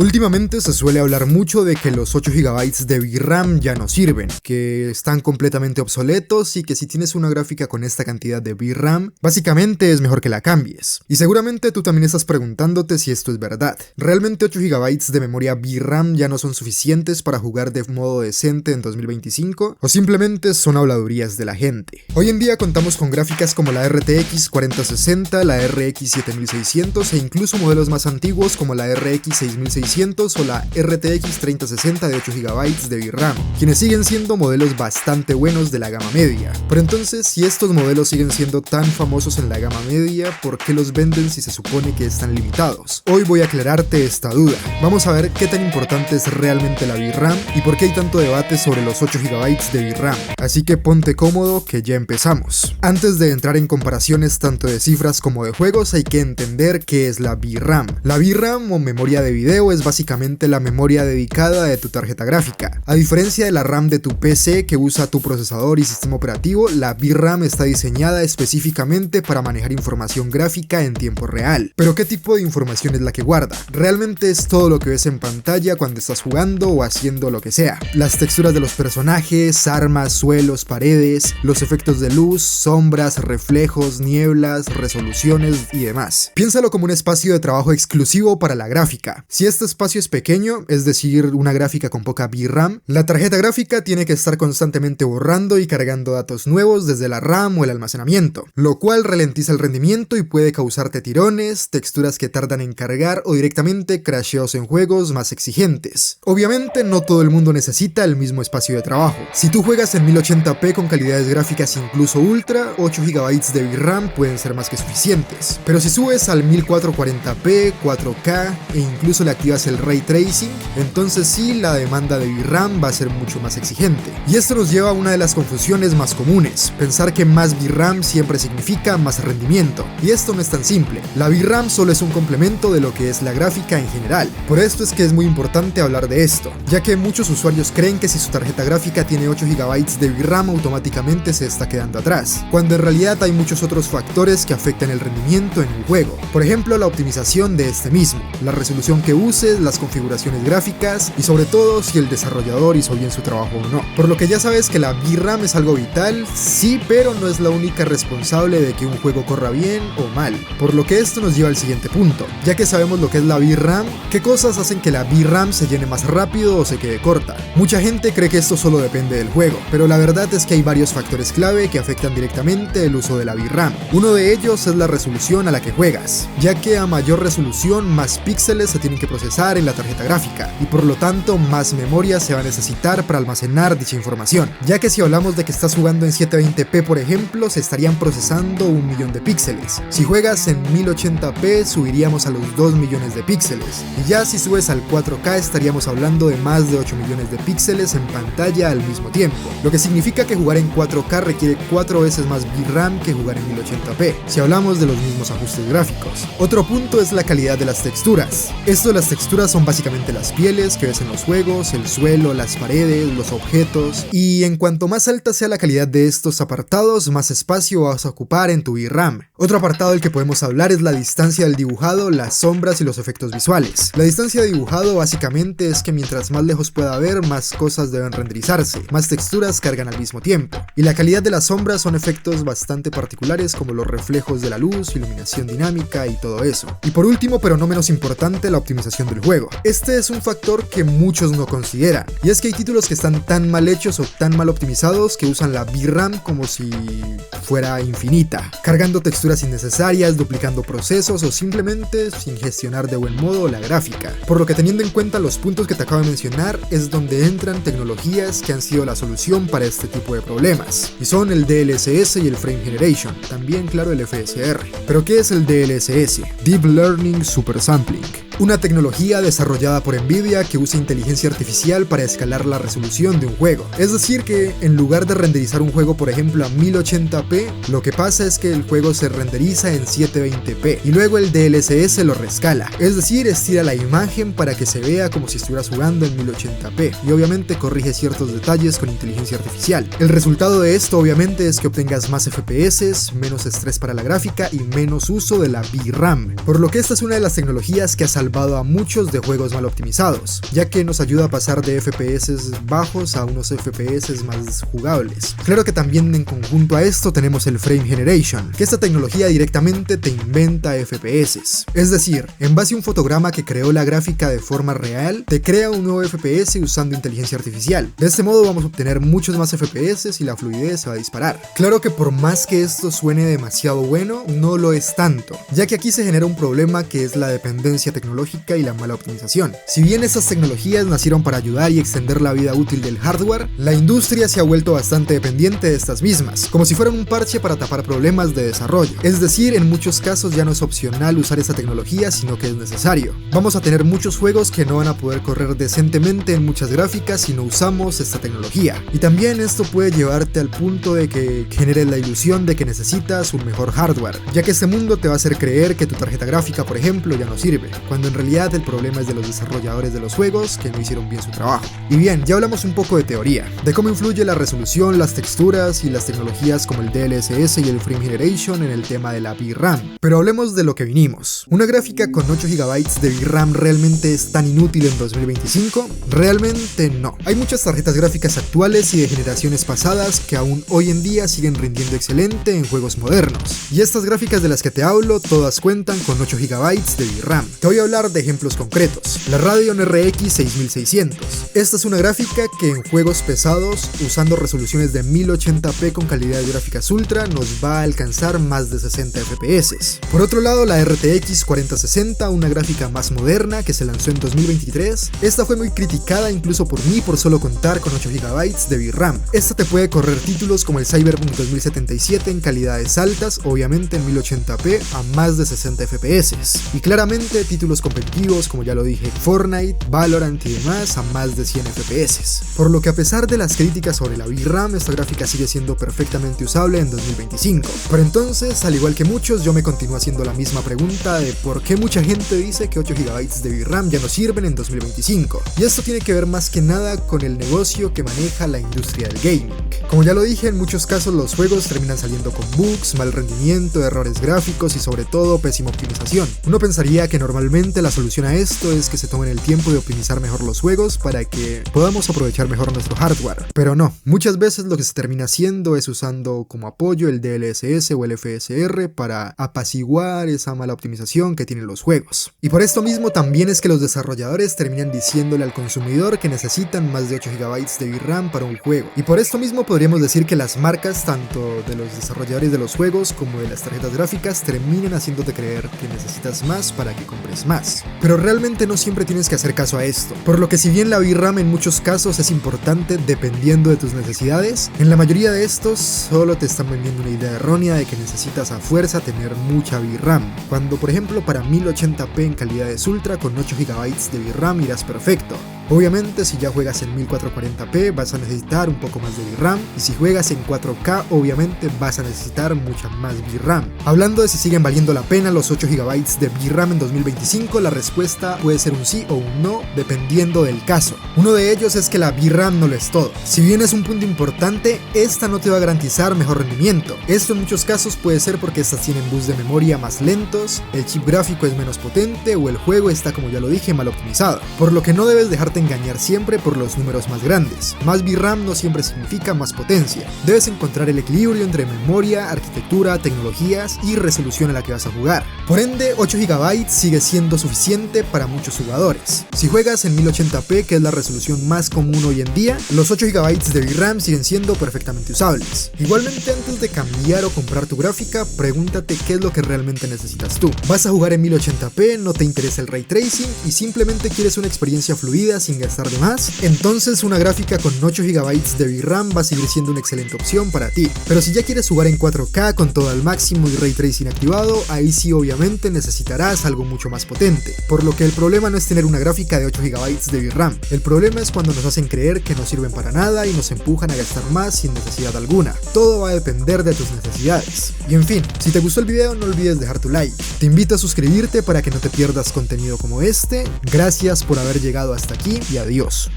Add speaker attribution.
Speaker 1: Últimamente se suele hablar mucho de que los 8 GB de VRAM ya no sirven, que están completamente obsoletos y que si tienes una gráfica con esta cantidad de VRAM, básicamente es mejor que la cambies. Y seguramente tú también estás preguntándote si esto es verdad. ¿Realmente 8 GB de memoria VRAM ya no son suficientes para jugar de modo decente en 2025? ¿O simplemente son habladurías de la gente? Hoy en día contamos con gráficas como la RTX 4060, la RX 7600 e incluso modelos más antiguos como la RX 6600 o la RTX 3060 de 8 GB de VRAM, quienes siguen siendo modelos bastante buenos de la gama media. Pero entonces, si estos modelos siguen siendo tan famosos en la gama media, ¿por qué los venden si se supone que están limitados? Hoy voy a aclararte esta duda. Vamos a ver qué tan importante es realmente la VRAM y por qué hay tanto debate sobre los 8 GB de VRAM. Así que ponte cómodo que ya empezamos. Antes de entrar en comparaciones tanto de cifras como de juegos, hay que entender qué es la VRAM. La VRAM o memoria de video es básicamente la memoria dedicada de tu tarjeta gráfica. A diferencia de la RAM de tu PC que usa tu procesador y sistema operativo, la VRAM está diseñada específicamente para manejar información gráfica en tiempo real. Pero ¿qué tipo de información es la que guarda? Realmente es todo lo que ves en pantalla cuando estás jugando o haciendo lo que sea. Las texturas de los personajes, armas, suelos, paredes, los efectos de luz, sombras, reflejos, nieblas, resoluciones y demás. Piénsalo como un espacio de trabajo exclusivo para la gráfica. Si este espacio es pequeño, es decir, una gráfica con poca VRAM, la tarjeta gráfica tiene que estar constantemente borrando y cargando datos nuevos desde la RAM o el almacenamiento, lo cual ralentiza el rendimiento y puede causarte tirones, texturas que tardan en cargar o directamente crasheos en juegos más exigentes. Obviamente no todo el mundo necesita el mismo espacio de trabajo. Si tú juegas en 1080p con calidades gráficas incluso ultra, 8 GB de VRAM pueden ser más que suficientes. Pero si subes al 1440p, 4K e incluso le activas el Ray Tracing, entonces sí, la demanda de VRAM va a ser mucho más exigente. Y esto nos lleva a una de las confusiones más comunes, pensar que más VRAM siempre significa más rendimiento. Y esto no es tan simple. La VRAM solo es un complemento de lo que es la gráfica en general. Por esto es que es muy importante hablar de esto, ya que muchos usuarios creen que si su tarjeta gráfica tiene 8 GB de VRAM automáticamente se está quedando atrás, cuando en realidad hay muchos otros factores que afectan el rendimiento en un juego. Por ejemplo, la optimización de este mismo, la resolución que uses, las configuraciones gráficas y sobre todo si el desarrollador hizo bien su trabajo o no. Por lo que ya sabes que la VRAM es algo vital, sí, pero no es la única responsable de que un juego corra bien o mal. Por lo que esto nos lleva al siguiente punto. Ya que sabemos lo que es la VRAM, ¿qué cosas hacen que la VRAM se llene más rápido o se quede corta? Mucha gente cree que esto solo depende del juego, pero la verdad es que hay varios factores clave que afectan directamente el uso de la VRAM. Uno de ellos es la resolución a la que juegas, ya que a mayor resolución más píxeles se tienen que procesar en la tarjeta gráfica y por lo tanto más memoria se va a necesitar para almacenar dicha información, ya que si hablamos de que estás jugando en 720p por ejemplo, se estarían procesando 1 millón de píxeles. Si juegas en 1080p subiríamos a los 2 millones de píxeles, y ya si subes al 4K estaríamos hablando de más de 8 millones de píxeles en pantalla al mismo tiempo, lo que significa que jugar en 4K requiere 4 veces más VRAM que jugar en 1080p, si hablamos de los mismos ajustes gráficos. Otro punto es la calidad de las texturas. Esto de las texturas son básicamente las pieles que ves en los juegos, el suelo, las paredes, los objetos, y en cuanto más alta sea la calidad de estos apartados, más espacio vas a ocupar en tu VRAM. Otro apartado del que podemos hablar es la distancia del dibujado, las sombras y los efectos visuales. La distancia de dibujado básicamente es que mientras más lejos pueda ver, más cosas deben renderizarse, más texturas cargan al mismo tiempo. Y la calidad de las sombras son efectos bastante particulares como los reflejos de la luz, iluminación dinámica y todo eso. Y por último, pero no menos importante, la optimización del juego. Este es un factor que muchos no consideran, y es que hay títulos que están tan mal hechos o tan mal optimizados que usan la VRAM como si fuera infinita, cargando texturas innecesarias, duplicando procesos o simplemente sin gestionar de buen modo la gráfica. Por lo que teniendo en cuenta los puntos que te acabo de mencionar es donde entran tecnologías que han sido la solución para este tipo de problemas, y son el DLSS y el Frame Generation, también claro el FSR. ¿Pero qué es el DLSS? Deep Learning Super Sampling. Una tecnología desarrollada por Nvidia que usa inteligencia artificial para escalar la resolución de un juego. Es decir que en lugar de renderizar un juego por ejemplo a 1080p, lo que pasa es que el juego se renderiza en 720p y luego el DLSS lo rescala. Es decir, estira la imagen para que se vea como si estuvieras jugando en 1080p y obviamente corrige ciertos detalles con inteligencia artificial. El resultado de esto obviamente es que obtengas más FPS, menos estrés para la gráfica y menos uso de la VRAM. Por lo que esta es una de las tecnologías que ha salvado salvado a muchos de juegos mal optimizados, ya que nos ayuda a pasar de FPS bajos a unos FPS más jugables. Claro que también en conjunto a esto tenemos el Frame Generation, que esta tecnología directamente te inventa FPS. Es decir, en base a un fotograma que creó la gráfica de forma real, te crea un nuevo FPS usando inteligencia artificial. De este modo vamos a obtener muchos más FPS y la fluidez se va a disparar. Claro que por más que esto suene demasiado bueno, no lo es tanto, ya que aquí se genera un problema que es la dependencia tecnológica y la mala optimización. Si bien estas tecnologías nacieron para ayudar y extender la vida útil del hardware, la industria se ha vuelto bastante dependiente de estas mismas, como si fueran un parche para tapar problemas de desarrollo. Es decir, en muchos casos ya no es opcional usar esta tecnología, sino que es necesario. Vamos a tener muchos juegos que no van a poder correr decentemente en muchas gráficas si no usamos esta tecnología. Y también esto puede llevarte al punto de que generes la ilusión de que necesitas un mejor hardware, ya que este mundo te va a hacer creer que tu tarjeta gráfica, por ejemplo, ya no sirve, cuando en realidad el problema es de los desarrolladores de los juegos que no hicieron bien su trabajo. Y bien, ya hablamos un poco de teoría, de cómo influye la resolución, las texturas y las tecnologías como el DLSS y el Frame Generation en el tema de la VRAM. Pero hablemos de lo que vinimos. ¿Una gráfica con 8 GB de VRAM realmente es tan inútil en 2025? Realmente no. Hay muchas tarjetas gráficas actuales y de generaciones pasadas que aún hoy en día siguen rindiendo excelente en juegos modernos. Y estas gráficas de las que te hablo, todas cuentan con 8 GB de VRAM. Te voy a hablar de ejemplos concretos. La Radeon RX 6600. Esta es una gráfica que en juegos pesados, usando resoluciones de 1080p con calidad de gráficas ultra, nos va a alcanzar más de 60 FPS. Por otro lado, la RTX 4060, una gráfica más moderna que se lanzó en 2023, esta fue muy criticada incluso por mí por solo contar con 8 GB de VRAM. Esta te puede correr títulos como el Cyberpunk 2077 en calidades altas, obviamente en 1080p a más de 60 FPS, y claramente títulos competitivos como ya lo dije, Fortnite, Valorant y demás a más de 100 FPS. Por lo que a pesar de las críticas sobre la VRAM, esta gráfica sigue siendo perfectamente usable en 2025. Pero entonces, al igual que muchos, yo me continúo haciendo la misma pregunta de por qué mucha gente dice que 8 GB de VRAM ya no sirven en 2025. Y esto tiene que ver más que nada con el negocio que maneja la industria del gaming. Como ya lo dije, en muchos casos los juegos terminan saliendo con bugs, mal rendimiento, errores gráficos y sobre todo pésima optimización. Uno pensaría que normalmente la solución a esto es que se tomen el tiempo de optimizar mejor los juegos para que podamos aprovechar mejor nuestro hardware. Pero no, muchas veces lo que se termina haciendo es usando como apoyo el DLSS o el FSR para apaciguar esa mala optimización que tienen los juegos. Y por esto mismo también es que los desarrolladores terminan diciéndole al consumidor que necesitan más de 8 GB de VRAM para un juego. Y por esto mismo podríamos decir que las marcas, tanto de los desarrolladores de los juegos como de las tarjetas gráficas, terminan haciéndote creer que necesitas más para que compres más. Pero realmente no siempre tienes que hacer caso a esto, por lo que si bien la VRAM en muchos casos es importante dependiendo de tus necesidades, en la mayoría de estos solo te están vendiendo una idea errónea de que necesitas a fuerza tener mucha VRAM, cuando por ejemplo para 1080p en calidades ultra con 8 GB de VRAM irás perfecto. Obviamente si ya juegas en 1440p vas a necesitar un poco más de VRAM, y si juegas en 4K obviamente vas a necesitar mucha más VRAM. Hablando de si siguen valiendo la pena los 8 GB de VRAM en 2025, la respuesta puede ser un sí o un no dependiendo del caso. Uno de ellos es que la VRAM no lo es todo. Si bien es un punto importante, esta no te va a garantizar mejor rendimiento. Esto en muchos casos puede ser porque estas tienen bus de memoria más lentos, el chip gráfico es menos potente o el juego está, como ya lo dije, mal optimizado. Por lo que no debes dejarte engañar siempre por los números más grandes. Más VRAM no siempre significa más potencia. Debes encontrar el equilibrio entre memoria, arquitectura, tecnologías y resolución a la que vas a jugar. Por ende, 8 GB sigue siendo suficiente para muchos jugadores. Si juegas en 1080p, que es la resolución más común hoy en día, los 8 GB de VRAM siguen siendo perfectamente usables. Igualmente, antes de cambiar o comprar tu gráfica, pregúntate qué es lo que realmente necesitas tú. ¿Vas a jugar en 1080p, no te interesa el ray tracing y simplemente quieres una experiencia fluida sin gastar de más? Entonces una gráfica con 8 GB de VRAM va a seguir siendo una excelente opción para ti. Pero si ya quieres jugar en 4K con todo al máximo y ray tracing activado, ahí sí obviamente necesitarás algo mucho más potente. Por lo que el problema no es tener una gráfica de 8 GB de VRAM, el problema es cuando nos hacen creer que no sirven para nada y nos empujan a gastar más sin necesidad alguna. Todo va a depender de tus necesidades. Y en fin, si te gustó el video no olvides dejar tu like. Te invito a suscribirte para que no te pierdas contenido como este. Gracias por haber llegado hasta aquí y adiós.